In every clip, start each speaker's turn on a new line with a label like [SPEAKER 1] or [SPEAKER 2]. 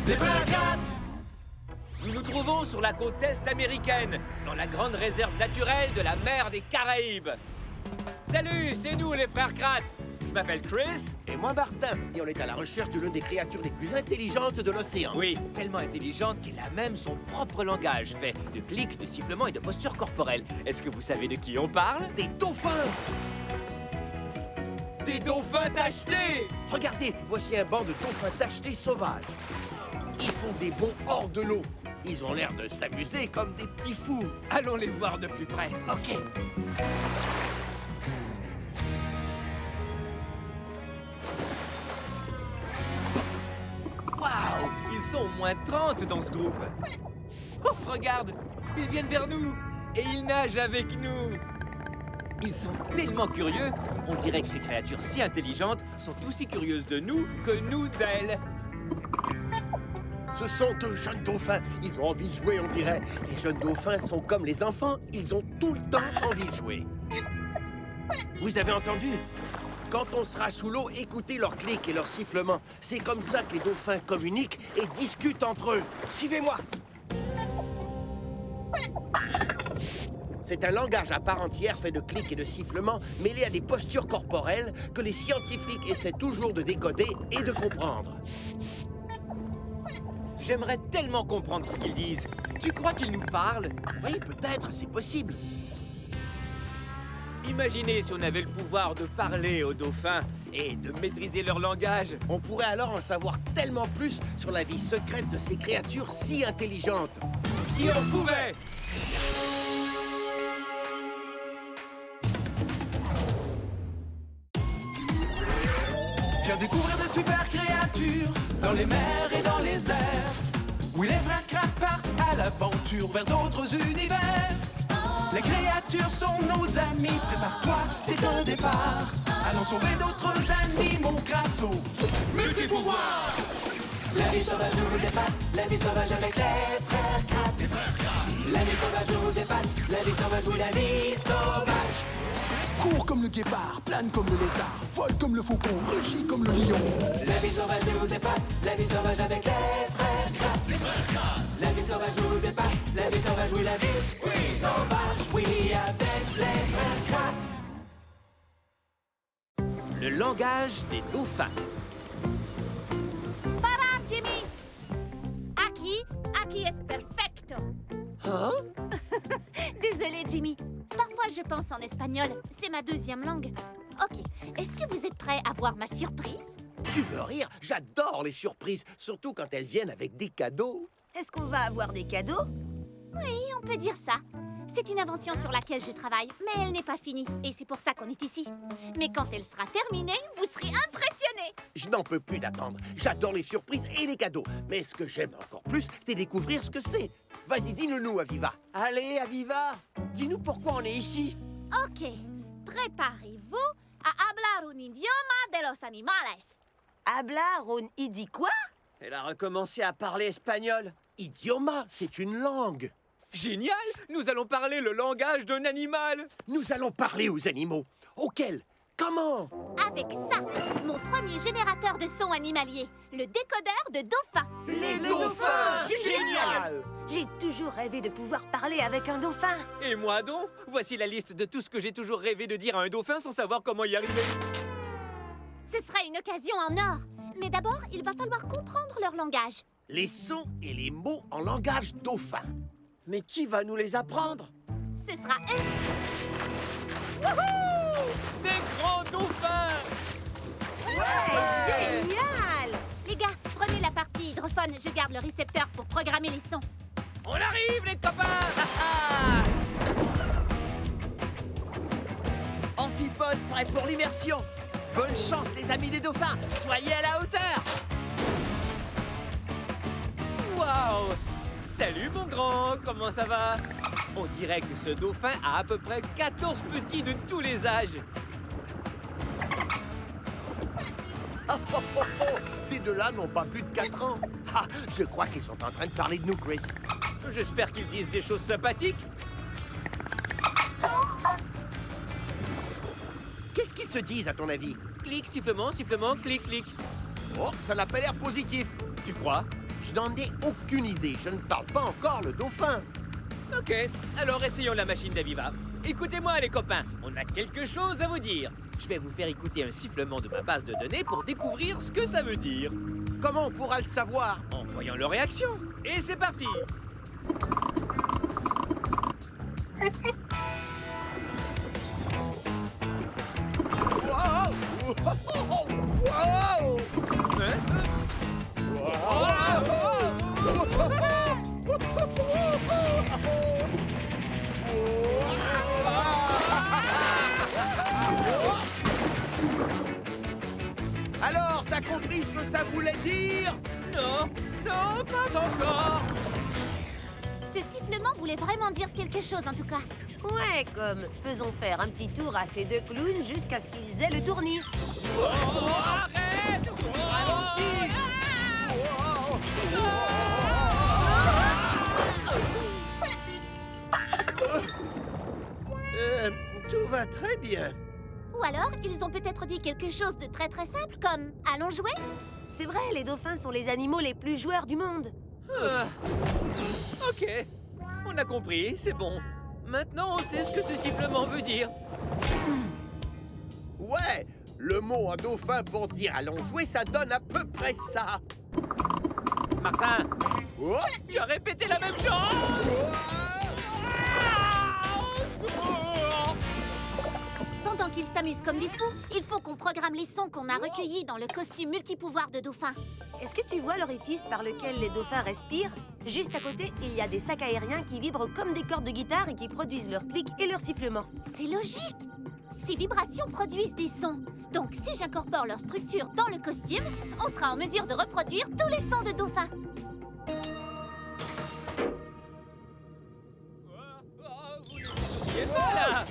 [SPEAKER 1] Les frères Cat.
[SPEAKER 2] Nous nous trouvons sur la côte est américaine, dans la grande réserve naturelle de la mer des Caraïbes. Salut, c'est nous les frères Kratt. Je m'appelle Chris.
[SPEAKER 3] Et moi, Martin. Et on est à la recherche de l'une des créatures les plus intelligentes de l'océan.
[SPEAKER 2] Oui, tellement intelligente qu'elle a même son propre langage, fait de clics, de sifflements et de postures corporelles. Est-ce que vous savez de qui on parle?
[SPEAKER 3] Des dauphins!
[SPEAKER 2] Des dauphins tachetés!
[SPEAKER 3] Regardez, voici un banc de dauphins tachetés sauvages. Ils font des bonds hors de l'eau. Ils ont l'air de s'amuser comme des petits fous.
[SPEAKER 2] Allons les voir de plus près.
[SPEAKER 3] Ok.
[SPEAKER 2] Waouh! Ils sont au moins 30 dans ce groupe. Oh, regarde! Ils viennent vers nous! Et ils nagent avec nous! Ils sont tellement curieux, on dirait que ces créatures si intelligentes sont aussi curieuses de nous que nous d'elles.
[SPEAKER 3] Ce sont deux jeunes dauphins. Ils ont envie de jouer, on dirait. Les jeunes dauphins sont comme les enfants. Ils ont tout le temps envie de jouer. Vous avez entendu? Quand on sera sous l'eau, écoutez leurs clics et leurs sifflements. C'est comme ça que les dauphins communiquent et discutent entre eux. Suivez-moi! C'est un langage à part entière fait de clics et de sifflements mêlés à des postures corporelles que les scientifiques essaient toujours de décoder et de comprendre.
[SPEAKER 2] J'aimerais tellement comprendre ce qu'ils disent. Tu crois qu'ils nous parlent?
[SPEAKER 3] Oui, peut-être, c'est possible.
[SPEAKER 2] Imaginez si on avait le pouvoir de parler aux dauphins et de maîtriser leur langage.
[SPEAKER 3] On pourrait alors en savoir tellement plus sur la vie secrète de ces créatures si intelligentes.
[SPEAKER 2] Si on pouvait!
[SPEAKER 1] Viens découvrir des super créatures dans les mers et dans les airs. Oui, les frères Kratt partent à l'aventure vers d'autres univers. Les créatures sont nos amis, prépare-toi, c'est un départ. Allons sauver d'autres animaux grâce aux multi-pouvoirs. La vie sauvage nous épate, la vie sauvage avec les frères Kratt. La vie sauvage nous épate, la vie sauvage, oui, la vie sauvage.
[SPEAKER 4] Cours comme le guépard, plane comme le lézard, vole comme le faucon, rugit comme le lion.
[SPEAKER 1] La vie sauvage nous épate, la vie sauvage avec les frères Kratt. La vie sauvage nous épate, la vie sauvage, oui, la vie sauvage, oui, avec les frères Kratt.
[SPEAKER 2] Le langage des dauphins.
[SPEAKER 5] Para, Jimmy! Aquí es perfecto.
[SPEAKER 3] Hein?
[SPEAKER 5] Désolé, Jimmy. Parfois, je pense en espagnol. C'est ma deuxième langue. Ok, est-ce que vous êtes prêts à voir ma surprise?
[SPEAKER 3] Tu veux rire? J'adore les surprises, surtout quand elles viennent avec des cadeaux.
[SPEAKER 6] Est-ce qu'on va avoir des cadeaux?
[SPEAKER 5] Oui, on peut dire ça. C'est une invention sur laquelle je travaille, mais elle n'est pas finie. Et c'est pour ça qu'on est ici. Mais quand elle sera terminée, vous serez impressionnés.
[SPEAKER 3] Je n'en peux plus d'attendre. J'adore les surprises et les cadeaux. Mais ce que j'aime encore plus, c'est découvrir ce que c'est. Vas-y, dis-nous, Aviva.
[SPEAKER 7] Allez, Aviva, dis-nous pourquoi on est ici.
[SPEAKER 5] Ok, préparez-vous à hablar un idioma de los animales.
[SPEAKER 6] Hablar un idi quoi?
[SPEAKER 7] Elle a recommencé à parler espagnol.
[SPEAKER 3] Idioma, c'est une langue.
[SPEAKER 2] Génial! Nous allons parler le langage d'un animal!
[SPEAKER 3] Nous allons parler aux animaux. Auquel? Comment?
[SPEAKER 5] Avec ça, mon premier générateur de sons animaliers, le décodeur de dauphins.
[SPEAKER 3] Les dauphins! Génial!
[SPEAKER 6] J'ai toujours rêvé de pouvoir parler avec un dauphin.
[SPEAKER 2] Et moi donc? Voici la liste de tout ce que j'ai toujours rêvé de dire à un dauphin sans savoir comment y arriver.
[SPEAKER 5] Ce sera une occasion en or. Mais d'abord, il va falloir comprendre leur langage.
[SPEAKER 3] Les sons et les mots en langage dauphin.
[SPEAKER 7] Mais qui va nous les apprendre?
[SPEAKER 5] Ce sera eux.
[SPEAKER 2] Des grands dauphins!
[SPEAKER 5] Génial! Les gars, prenez la partie hydrophone. Je garde le récepteur pour programmer les sons.
[SPEAKER 2] On arrive, les copains!
[SPEAKER 7] Amphipode prêt pour l'immersion. Bonne chance, les amis des dauphins. Soyez à la hauteur.
[SPEAKER 2] Waouh! Salut, mon grand! Comment ça va? On dirait que ce dauphin a à peu près 14 petits de tous les âges.
[SPEAKER 3] Ces deux-là n'ont pas plus de 4 ans. Ah, je crois qu'ils sont en train de parler de nous, Chris.
[SPEAKER 2] J'espère qu'ils disent des choses sympathiques.
[SPEAKER 3] Qu'est-ce qu'ils se disent, à ton avis?
[SPEAKER 2] Clic, sifflement, sifflement, clic, clic.
[SPEAKER 3] Oh, ça n'a pas l'air positif.
[SPEAKER 2] Tu crois?
[SPEAKER 3] Je n'en ai aucune idée. Je ne parle pas encore le dauphin.
[SPEAKER 2] Ok, alors essayons la machine d'Aviva. Écoutez-moi les copains, on a quelque chose à vous dire. Je vais vous faire écouter un sifflement de ma base de données pour découvrir ce que ça veut dire.
[SPEAKER 3] Comment on pourra le savoir?
[SPEAKER 2] En voyant leur réaction. Et c'est parti.
[SPEAKER 3] Wow! Wow! Alors, t'as compris ce que ça voulait dire?
[SPEAKER 2] Non, non, pas encore.
[SPEAKER 5] Ce sifflement voulait vraiment dire quelque chose en tout cas.
[SPEAKER 6] Ouais, comme faisons faire un petit tour à ces deux clowns jusqu'à ce qu'ils aient le tournis.
[SPEAKER 2] Arrête.
[SPEAKER 3] Ralentis! Tout va très bien.
[SPEAKER 5] Ou alors, ils ont peut-être dit quelque chose de très très simple comme « Allons jouer ».
[SPEAKER 6] C'est vrai, les dauphins sont les animaux les plus joueurs du monde.
[SPEAKER 2] Ok, on a compris, c'est bon. Maintenant, on sait ce que ce sifflement veut dire.
[SPEAKER 3] Ouais, le mot en dauphin pour dire allons jouer, ça donne à peu près ça.
[SPEAKER 2] Martin,
[SPEAKER 3] Oh!
[SPEAKER 2] tu as répété la même chose.
[SPEAKER 5] Pendant qu'ils s'amusent comme des fous, il faut qu'on programme les sons qu'on a recueillis dans le costume multipouvoir de dauphin.
[SPEAKER 6] Est-ce que tu vois l'orifice par lequel les dauphins respirent? Juste à côté, il y a des sacs aériens qui vibrent comme des cordes de guitare et qui produisent leurs clics et leurs sifflements.
[SPEAKER 5] C'est logique. Ces vibrations produisent des sons. Donc si j'incorpore leur structure dans le costume, on sera en mesure de reproduire tous les sons de dauphin.
[SPEAKER 2] Et voilà,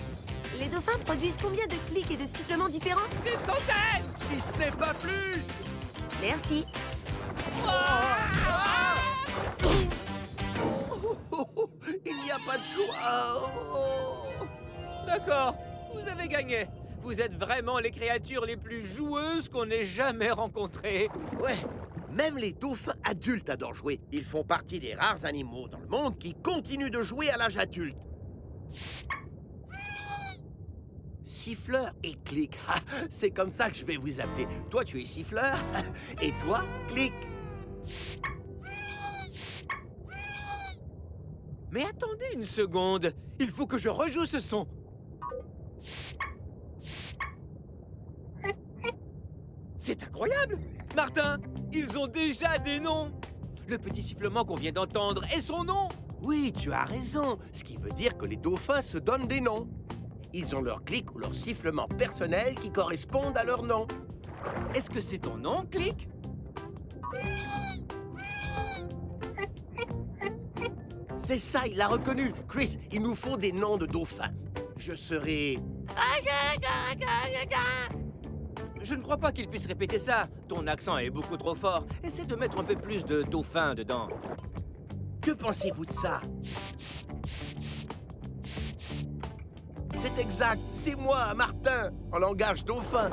[SPEAKER 6] Les dauphins produisent combien de clics et de sifflements différents?
[SPEAKER 2] des centaines.
[SPEAKER 3] Si ce n'est pas plus.
[SPEAKER 6] Merci.
[SPEAKER 3] Il n'y a pas de quoi.
[SPEAKER 2] D'accord, vous avez gagné. Vous êtes vraiment les créatures les plus joueuses qu'on ait jamais rencontrées.
[SPEAKER 3] Ouais, même les dauphins adultes adorent jouer. Ils font partie des rares animaux dans le monde qui continuent de jouer à l'âge adulte. Siffleur et Clic. Ah, c'est comme ça que je vais vous appeler. Toi, tu es Siffleur et toi, Clic.
[SPEAKER 2] Mais attendez une seconde, il faut que je rejoue ce son. C'est incroyable! Martin, ils ont déjà des noms! Le petit sifflement qu'on vient d'entendre est son nom!
[SPEAKER 3] Oui, tu as raison. Ce qui veut dire que les dauphins se donnent des noms. Ils ont leur clic ou leur sifflement personnel qui correspondent à leur nom.
[SPEAKER 2] Est-ce que c'est ton nom, Clic?
[SPEAKER 3] C'est ça, il l'a reconnu. Chris, il nous faut des noms de dauphins. Je serai...
[SPEAKER 2] Je ne crois pas qu'il puisse répéter ça. Ton accent est beaucoup trop fort. Essaie de mettre un peu plus de dauphin dedans.
[SPEAKER 3] Que pensez-vous de ça? C'est exact, c'est moi, Martin, en langage dauphin.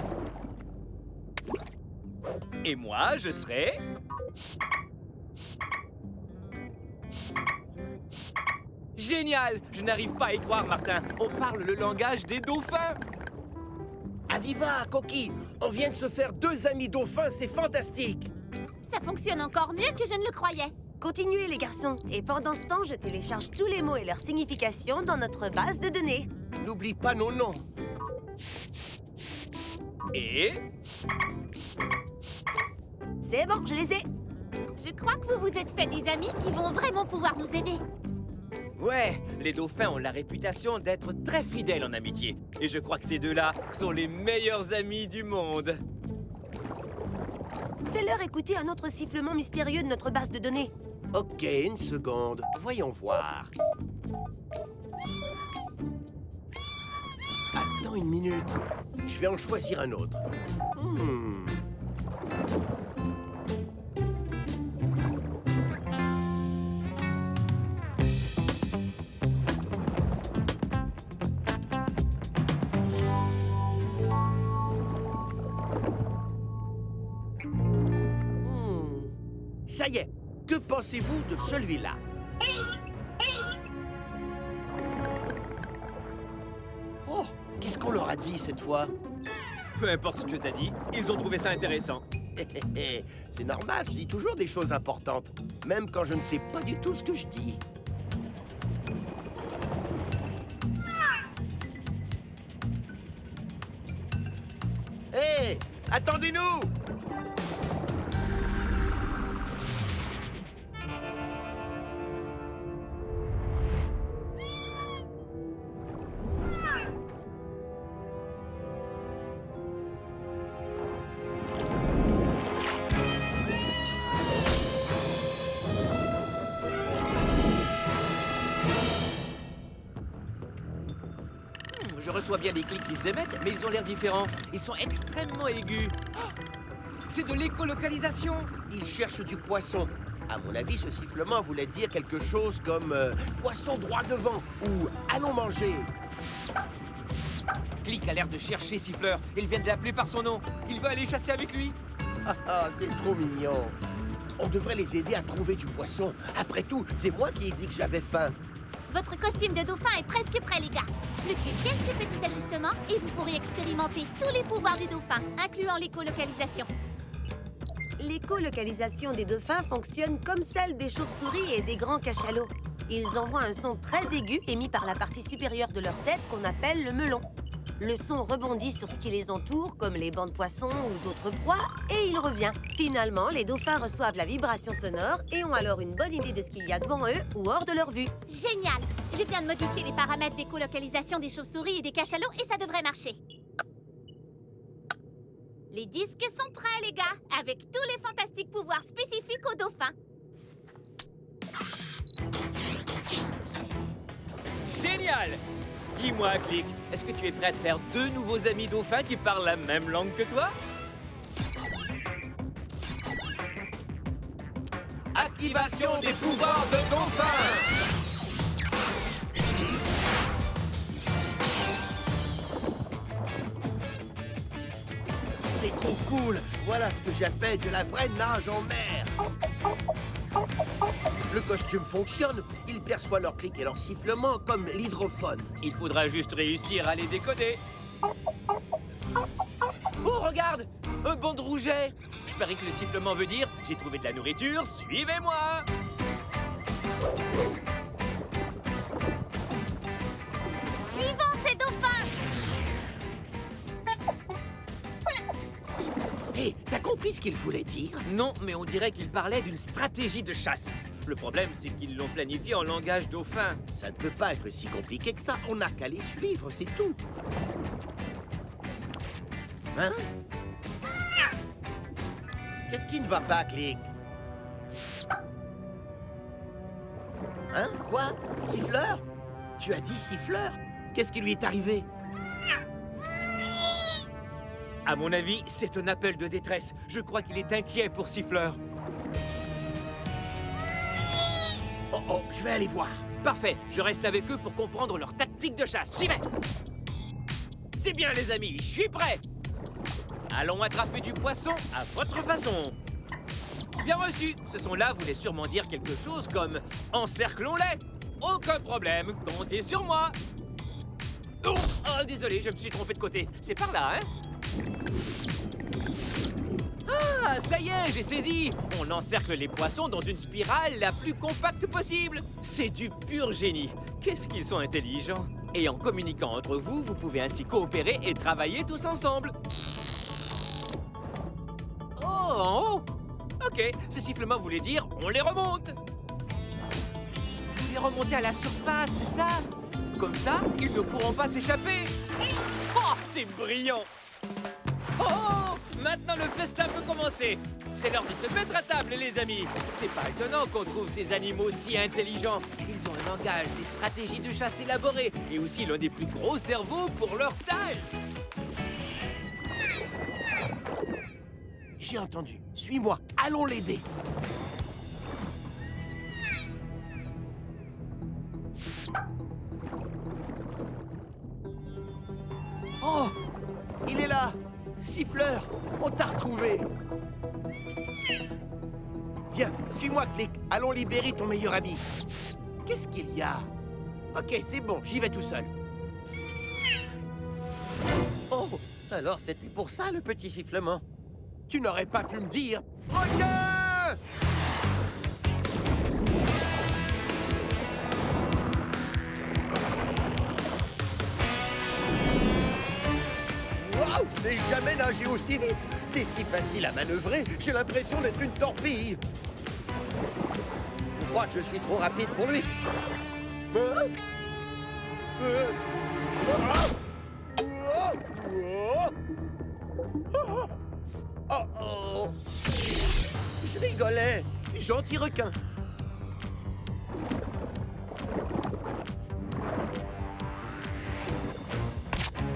[SPEAKER 2] Et moi, je serai... Génial! Je n'arrive pas à y croire, Martin. On parle le langage des dauphins.
[SPEAKER 3] Aviva, Coquille, on vient de se faire 2 amis dauphins, c'est fantastique.
[SPEAKER 5] Ça fonctionne encore mieux que je ne le croyais.
[SPEAKER 6] Continuez les garçons, et pendant ce temps, je télécharge tous les mots et leurs significations dans notre base de données.
[SPEAKER 3] N'oublie pas nos noms.
[SPEAKER 2] Et...
[SPEAKER 6] C'est bon, je les ai.
[SPEAKER 5] Je crois que vous vous êtes fait des amis qui vont vraiment pouvoir nous aider.
[SPEAKER 2] Ouais, les dauphins ont la réputation d'être très fidèles en amitié. Et je crois que ces deux-là sont les meilleurs amis du monde.
[SPEAKER 6] Fais-leur écouter un autre sifflement mystérieux de notre base de données.
[SPEAKER 3] Ok, une seconde, voyons voir. Attends une minute, je vais en choisir un autre. Ça y est, Que pensez-vous de celui-là? Oh, qu'est-ce qu'on leur a dit cette fois?
[SPEAKER 2] Peu importe ce que t'as dit, ils ont trouvé ça intéressant.
[SPEAKER 3] C'est normal, je dis toujours des choses importantes, même quand je ne sais pas du tout ce que je dis. Hé, attendez-nous!
[SPEAKER 2] Je reçois bien des clics qu'ils émettent, mais ils ont l'air différents. Ils sont extrêmement aigus. Oh, c'est de l'écolocalisation.
[SPEAKER 3] Ils cherchent du poisson. À mon avis, ce sifflement voulait dire quelque chose comme poisson droit devant ou allons manger.
[SPEAKER 2] Click a l'air de chercher Siffleur. Il vient de l'appeler par son nom. Il veut aller chasser avec lui.
[SPEAKER 3] Ah, c'est trop mignon. On devrait les aider à trouver du poisson. Après tout, c'est moi qui ai dit que j'avais faim.
[SPEAKER 5] Votre costume de dauphin est presque prêt, les gars. Plus que quelques petits ajustements et vous pourrez expérimenter tous les pouvoirs du dauphin, incluant l'écolocalisation.
[SPEAKER 6] L'écolocalisation des dauphins fonctionne comme celle des chauves-souris et des grands cachalots. Ils envoient un son très aigu émis par la partie supérieure de leur tête qu'on appelle le melon. Le son rebondit sur ce qui les entoure, comme les bancs de poissons ou d'autres proies, et il revient. Finalement, les dauphins reçoivent la vibration sonore et ont alors une bonne idée de ce qu'il y a devant eux ou hors de leur vue.
[SPEAKER 5] Génial! Je viens de modifier les paramètres d'écolocalisation des chauves-souris et des cachalots et ça devrait marcher. Les disques sont prêts, les gars, avec tous les fantastiques pouvoirs spécifiques aux dauphins.
[SPEAKER 2] Génial! Dis-moi, Click, est-ce que tu es prêt à te faire 2 nouveaux amis dauphins qui parlent la même langue que toi?
[SPEAKER 3] Activation des pouvoirs de dauphin! C'est trop cool! Voilà ce que j'appelle de la vraie nage en mer! Le costume fonctionne, il perçoit leurs clics et leurs sifflements comme l'hydrophone.
[SPEAKER 2] Il faudra juste réussir à les décoder. Oh, regarde! Un banc de rouget! Je parie que le sifflement veut dire « J'ai trouvé de la nourriture, suivez-moi »
[SPEAKER 5] Suivons ces dauphins!
[SPEAKER 3] Hé, t'as compris ce qu'il voulait dire?
[SPEAKER 2] Non, mais on dirait qu'il parlait d'une stratégie de chasse. Le problème, c'est qu'ils l'ont planifié en langage dauphin.
[SPEAKER 3] Ça ne peut pas être si compliqué que ça, on n'a qu'à les suivre, c'est tout. Hein? Qu'est-ce qui ne va pas, Click? Hein? Quoi? Siffleur? Tu as dit siffleur? Qu'est-ce qui lui est arrivé?
[SPEAKER 2] À mon avis, c'est un appel de détresse. Je crois qu'il est inquiet pour Siffleur.
[SPEAKER 3] Oh oh, je vais aller voir.
[SPEAKER 2] Parfait, je reste avec eux pour comprendre leur tactique de chasse. J'y vais! C'est bien, les amis, je suis prêt! Allons attraper du poisson à votre façon. Bien reçu, ce son-là voulait sûrement dire quelque chose comme « Encerclons-les ». Aucun problème, comptez sur moi. Oh, désolé, je me suis trompé de côté. C'est par là, hein? Ah, ça y est, j'ai saisi! On encercle les poissons dans une spirale la plus compacte possible! C'est du pur génie! Qu'est-ce qu'ils sont intelligents! Et en communiquant entre vous, vous pouvez ainsi coopérer et travailler tous ensemble! Oh, en haut! Ok, ce sifflement voulait dire on les remonte! Vous les remontez à la surface, c'est ça? Comme ça, ils ne pourront pas s'échapper! Oh, c'est brillant! Oh! Maintenant, le festin peut commencer. C'est l'heure de se mettre à table, les amis. C'est pas étonnant qu'on trouve ces animaux si intelligents. Ils ont un langage, des stratégies de chasse élaborées et aussi l'un des plus gros cerveaux pour leur taille.
[SPEAKER 3] J'ai entendu. Suis-moi. Allons l'aider. Oh! Il est là! Siffleur! On t'a retrouvé! Viens, suis-moi, Click. Allons libérer ton meilleur ami. Qu'est-ce qu'il y a? Ok, c'est bon, j'y vais tout seul. Oh, alors c'était pour ça le petit sifflement. Tu n'aurais pas pu me dire... Requin! Waouh, je n'ai jamais nagé aussi vite. C'est si facile à manœuvrer, j'ai l'impression d'être une torpille. Je crois que je suis trop rapide pour lui. Oh. Je rigolais. Gentil requin.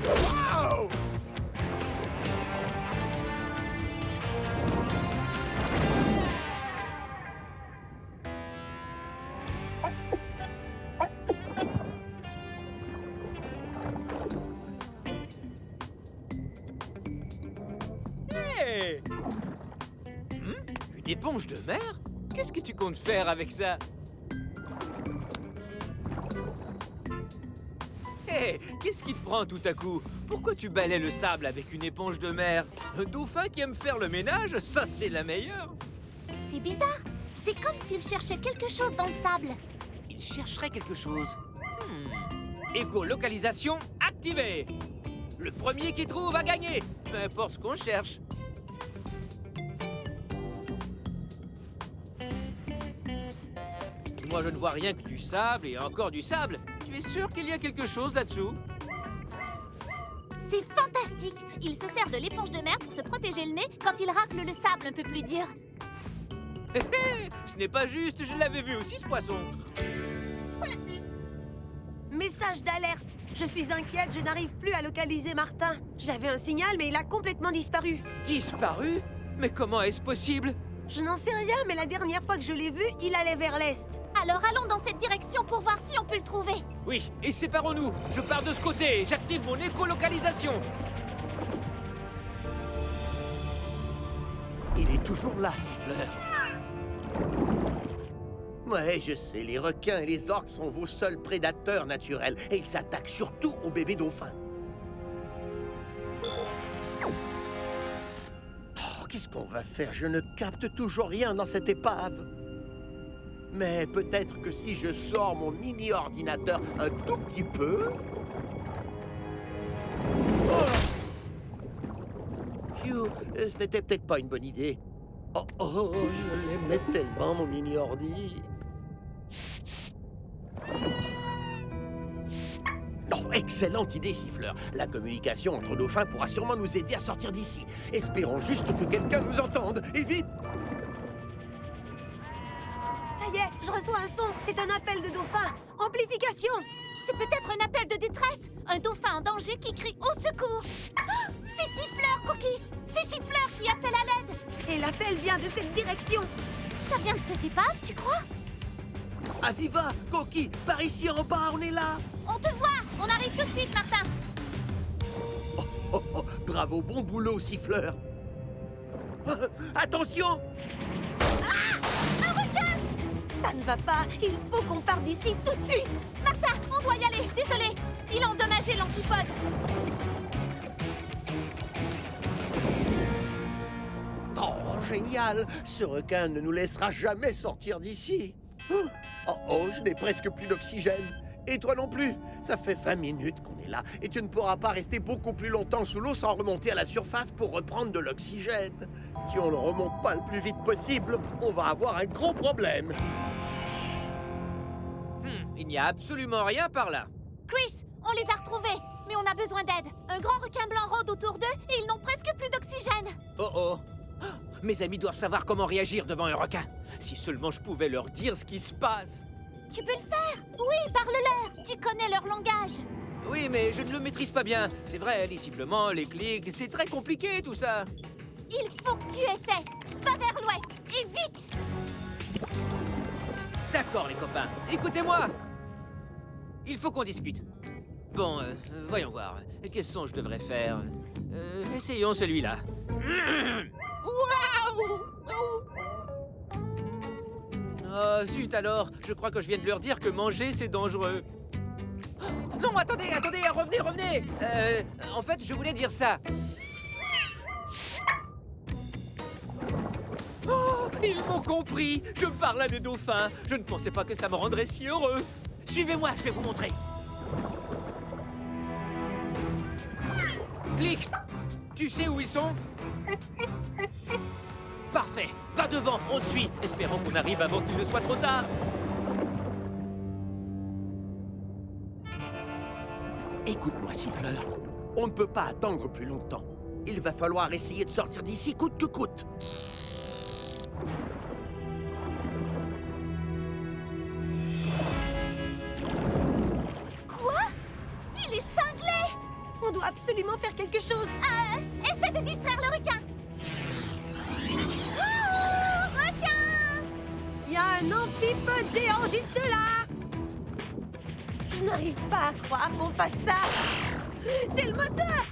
[SPEAKER 3] Wow!
[SPEAKER 2] Hey! Une éponge de mer? Qu'est-ce que tu comptes faire avec ça? Hé, qu'est-ce qui te prend tout à coup? Pourquoi tu balais le sable avec une éponge de mer? Un dauphin qui aime faire le ménage, ça c'est la meilleure!
[SPEAKER 5] C'est bizarre. C'est comme s'il cherchait quelque chose dans le sable.
[SPEAKER 2] Il chercherait quelque chose. Écolocalisation activée! Le premier qui trouve a gagné, peu importe ce qu'on cherche. Moi, je ne vois rien que du sable et encore du sable. Tu es sûr qu'il y a quelque chose là-dessous?
[SPEAKER 5] C'est fantastique. Il se sert de l'éponge de mer pour se protéger le nez quand il racle le sable un peu plus dur.
[SPEAKER 2] Hé hé, ce n'est pas juste, je l'avais vu aussi, ce poisson.
[SPEAKER 6] Message d'alerte. Je suis inquiète, je n'arrive plus à localiser Martin. J'avais un signal, mais il a complètement disparu.
[SPEAKER 2] Disparu? Mais comment est-ce possible?
[SPEAKER 6] Je n'en sais rien, mais la dernière fois que je l'ai vu, il allait vers l'est.
[SPEAKER 5] Alors allons dans cette direction pour voir si on peut le trouver.
[SPEAKER 2] Oui, et séparons-nous. Je pars de ce côté et j'active mon écolocalisation.
[SPEAKER 3] Il est toujours là, Siffleur. Ouais, je sais, les requins et les orques sont vos seuls prédateurs naturels. Et ils s'attaquent surtout aux bébés dauphins. Oh, qu'est-ce qu'on va faire? Je ne capte toujours rien dans cette épave. Mais peut-être que si je sors mon mini-ordinateur un tout petit peu... Phew, ce n'était peut-être pas une bonne idée. Oh, je l'aimais tellement, mon mini-ordi. Oh, excellente idée, Siffleur. La communication entre dauphins pourra sûrement nous aider à sortir d'ici. Espérons juste que quelqu'un nous entende. Et vite!
[SPEAKER 6] Ça y est, je reçois un son. C'est un appel de dauphin. Amplification.
[SPEAKER 5] C'est peut-être un appel de détresse. Un dauphin en danger qui crie au secours. Oh, c'est Siffleur, Cookie. C'est Siffleur qui appelle à l'aide.
[SPEAKER 6] Et l'appel vient de cette direction.
[SPEAKER 5] Ça vient de cette épave, tu crois?
[SPEAKER 3] Aviva, Coquille, par ici en bas, on est là.
[SPEAKER 5] On te voit. On arrive tout de suite, Martin.
[SPEAKER 3] Oh, bravo, bon boulot, Siffleur. Attention!
[SPEAKER 5] Un requin!
[SPEAKER 6] Ça ne va pas. Il faut qu'on parte d'ici tout de suite.
[SPEAKER 5] Martin, on doit y aller. Désolé. Il a endommagé l'amphipode.
[SPEAKER 3] Oh, génial! Ce requin ne nous laissera jamais sortir d'ici. Oh, je n'ai presque plus d'oxygène. Et toi non plus. Ça fait 20 minutes qu'on est là et tu ne pourras pas rester beaucoup plus longtemps sous l'eau sans remonter à la surface pour reprendre de l'oxygène. Si on ne remonte pas le plus vite possible, on va avoir un gros problème.
[SPEAKER 2] Il n'y a absolument rien par là.
[SPEAKER 5] Chris, on les a retrouvés, mais on a besoin d'aide. Un grand requin blanc rôde autour d'eux et ils n'ont presque plus d'oxygène.
[SPEAKER 2] Oh. Mes amis doivent savoir comment réagir devant un requin. Si seulement je pouvais leur dire ce qui se passe.
[SPEAKER 5] Tu peux le faire. Oui, parle-leur. Tu connais leur langage.
[SPEAKER 2] Oui, mais je ne le maîtrise pas bien. C'est vrai, les sifflements, les clics, c'est très compliqué tout ça.
[SPEAKER 5] Il faut que tu essaies. Va vers l'ouest et vite.
[SPEAKER 2] D'accord, les copains. Écoutez-moi. Il faut qu'on discute. Bon, voyons voir. Quel son je devrais faire? Essayons celui-là. Waouh! Oh, zut alors. Je crois que je viens de leur dire que manger, c'est dangereux. Oh, non, attendez, revenez. En fait, je voulais dire ça. Oh, ils m'ont compris. Je parle à des dauphins. Je ne pensais pas que ça me rendrait si heureux. Suivez-moi, je vais vous montrer. Clic. Tu sais où ils sont? Parfait. Va devant, on te suit. Espérons qu'on arrive avant qu'il ne soit trop tard.
[SPEAKER 3] Écoute-moi, Siffleur. On ne peut pas attendre plus longtemps. Il va falloir essayer de sortir d'ici coûte que coûte.
[SPEAKER 5] Quoi? Il est cinglé!
[SPEAKER 6] On doit absolument faire quelque chose.
[SPEAKER 5] Essaie de distraire le requin! Oh, requin!
[SPEAKER 6] Il y a un amphipode géant juste là. Je n'arrive pas à croire qu'on fasse ça. C'est le moteur.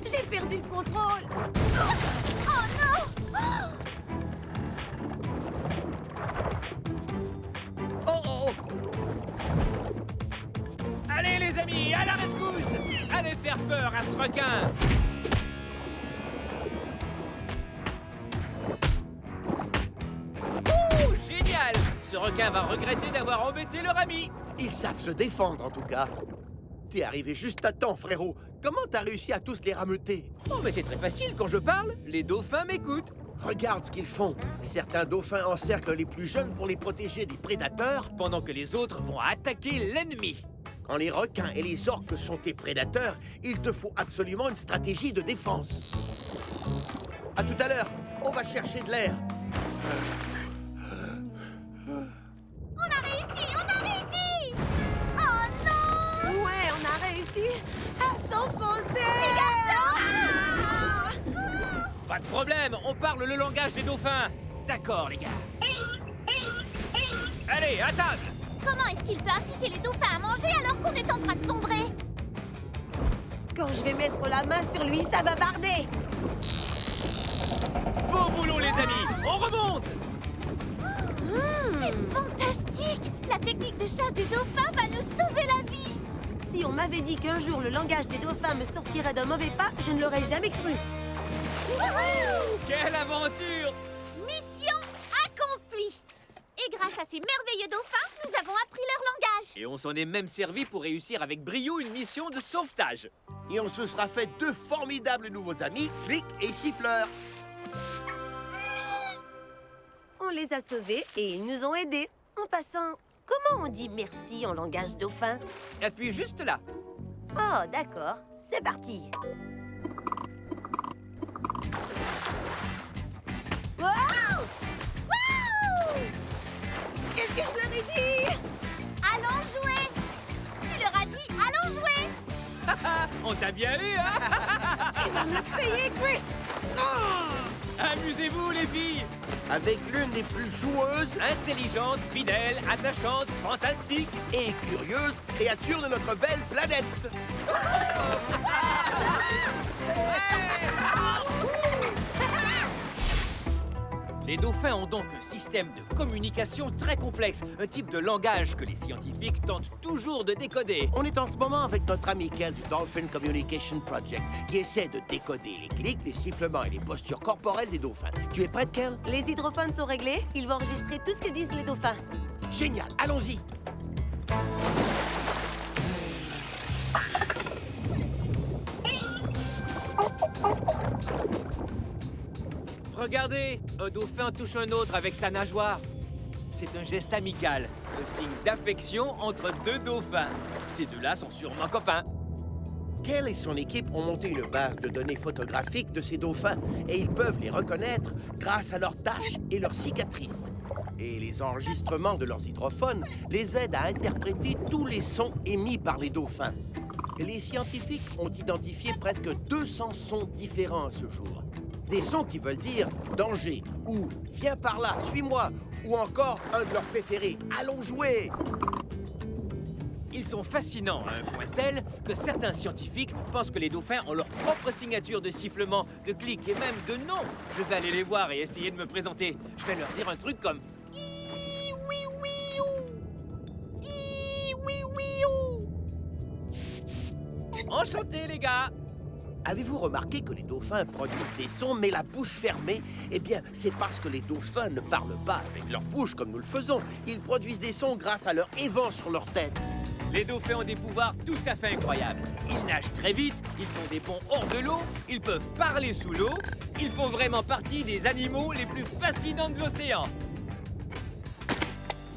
[SPEAKER 6] J'ai perdu le contrôle.
[SPEAKER 5] Oh non!
[SPEAKER 3] Oh, oh, oh!
[SPEAKER 2] Allez les amis, à la rescousse! Allez faire peur à ce requin! Ouh, génial! Ce requin va regretter d'avoir embêté leur ami!
[SPEAKER 3] Ils savent se défendre, en tout cas. T'es arrivé juste à temps, frérot. Comment t'as réussi à tous les rameuter?
[SPEAKER 2] Oh, mais c'est très facile, quand je parle, les dauphins m'écoutent!
[SPEAKER 3] Regarde ce qu'ils font. Certains dauphins encerclent les plus jeunes pour les protéger des prédateurs.
[SPEAKER 2] Pendant que les autres vont attaquer l'ennemi!
[SPEAKER 3] Quand les requins et les orques sont tes prédateurs, il te faut absolument une stratégie de défense. À tout à l'heure, on va chercher de l'air.
[SPEAKER 5] On a réussi! Oh non!
[SPEAKER 6] Ouais, on a réussi à s'enfoncer.
[SPEAKER 2] Pas de problème, on parle le langage des dauphins! D'accord, les gars. Allez, à table!
[SPEAKER 5] Comment est-ce qu'il peut inciter les dauphins à manger alors qu'on est en train de sombrer?
[SPEAKER 6] Quand je vais mettre la main sur lui, ça va barder.
[SPEAKER 2] Bon boulot, les amis! On remonte!
[SPEAKER 5] C'est fantastique! La technique de chasse des dauphins va nous sauver la vie!
[SPEAKER 6] Si on m'avait dit qu'un jour le langage des dauphins me sortirait d'un mauvais pas, je ne l'aurais jamais cru.
[SPEAKER 2] Quelle aventure!
[SPEAKER 5] Mission accomplie! Et grâce à ces merveilleux dauphins, nous avons appris leur langage!
[SPEAKER 2] Et on s'en est même servi pour réussir avec brio une mission de sauvetage.
[SPEAKER 3] Et on se sera fait deux formidables nouveaux amis, Clic et Siffleur.
[SPEAKER 6] On les a sauvés et ils nous ont aidés. En passant, comment on dit merci en langage dauphin?
[SPEAKER 2] Appuie juste là.
[SPEAKER 6] Oh, d'accord. C'est parti. Wow! Wow! Qu'est-ce que je leur ai dit?
[SPEAKER 5] Allons jouer! Tu leur as dit allons jouer!
[SPEAKER 2] On t'a bien eu, hein?
[SPEAKER 6] Tu vas me le payer, Chris!
[SPEAKER 2] Amusez-vous, les filles!
[SPEAKER 3] Avec l'une des plus joueuses
[SPEAKER 2] Intelligente, fidèle, attachante, fantastique.
[SPEAKER 3] et curieuses créatures de notre belle planète.
[SPEAKER 2] Les dauphins ont donc un système de communication très complexe, un type de langage que les scientifiques tentent toujours de décoder.
[SPEAKER 3] On est en ce moment avec notre ami Kel du Dolphin Communication Project qui essaie de décoder les clics, les sifflements et les postures corporelles des dauphins. Tu es prête, Kel?
[SPEAKER 6] Les hydrophones sont réglés. Ils vont enregistrer tout ce que disent les dauphins.
[SPEAKER 3] Génial, allons-y.
[SPEAKER 2] Regardez, un dauphin touche un autre avec sa nageoire. C'est un geste amical, un signe d'affection entre deux dauphins. Ces deux-là sont sûrement copains.
[SPEAKER 3] Kel et son équipe ont monté une base de données photographiques de ces dauphins et ils peuvent les reconnaître grâce à leurs taches et leurs cicatrices. Et les enregistrements de leurs hydrophones les aident à interpréter tous les sons émis par les dauphins. Et les scientifiques ont identifié presque 200 sons différents à ce jour. Des sons qui veulent dire « danger » ou « viens par là, suis-moi » ou encore un de leurs préférés « allons jouer ».
[SPEAKER 2] Ils sont fascinants à un point tel que certains scientifiques pensent que les dauphins ont leur propre signature de sifflement, de clic et même de nom. Je vais aller les voir et essayer de me présenter. Je vais leur dire un truc comme
[SPEAKER 5] Oui!
[SPEAKER 2] Enchanté, les gars.
[SPEAKER 3] Avez-vous remarqué que les dauphins produisent des sons mais la bouche fermée? Eh bien, c'est parce que les dauphins ne parlent pas avec leur bouche comme nous le faisons. Ils produisent des sons grâce à leur évent sur leur tête.
[SPEAKER 2] Les dauphins ont des pouvoirs tout à fait incroyables. Ils nagent très vite, ils font des bonds hors de l'eau, ils peuvent parler sous l'eau. Ils font vraiment partie des animaux les plus fascinants de l'océan.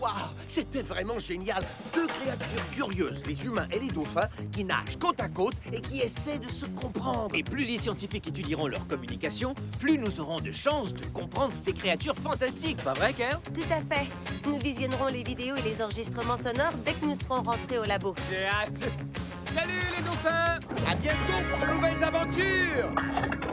[SPEAKER 3] Waouh, c'était vraiment génial. Deux créatures curieuses, les humains et les dauphins, qui nagent côte à côte et qui essaient de se comprendre.
[SPEAKER 2] Et plus les scientifiques étudieront leur communication, plus nous aurons de chances de comprendre ces créatures fantastiques, pas vrai, Ker?
[SPEAKER 6] Tout à fait. Nous visionnerons les vidéos et les enregistrements sonores dès que nous serons rentrés au labo.
[SPEAKER 2] J'ai hâte. Salut les dauphins!
[SPEAKER 3] À bientôt pour de nouvelles aventures!